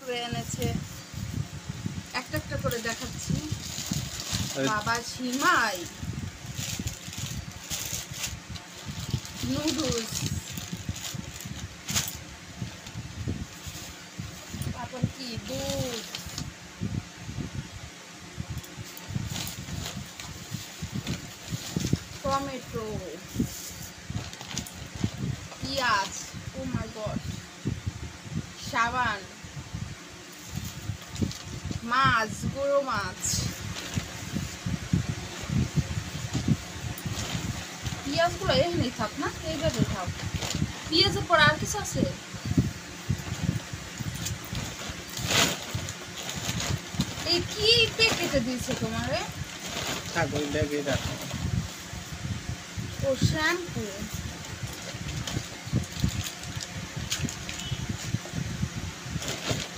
করে এনেছে, একটা একটা করে দেখাচ্ছি। বাবা ঝিমাই নুডলস, তারপর কি দুধ, টমেটো, পেঁয়াজ, ও মাই গড, সাবান, মাছ, গুঁড়ো মাছ, পেঁয়াজগুলো এখানেই থাক না, এইভাবে থাক। পেঁয়াজের পর আর কিছু আছে? এই কি প্যাকেটে দিয়েছে তোমারে? থাক ওই ব্যাগে রাখো। ও শ্যাম্পু।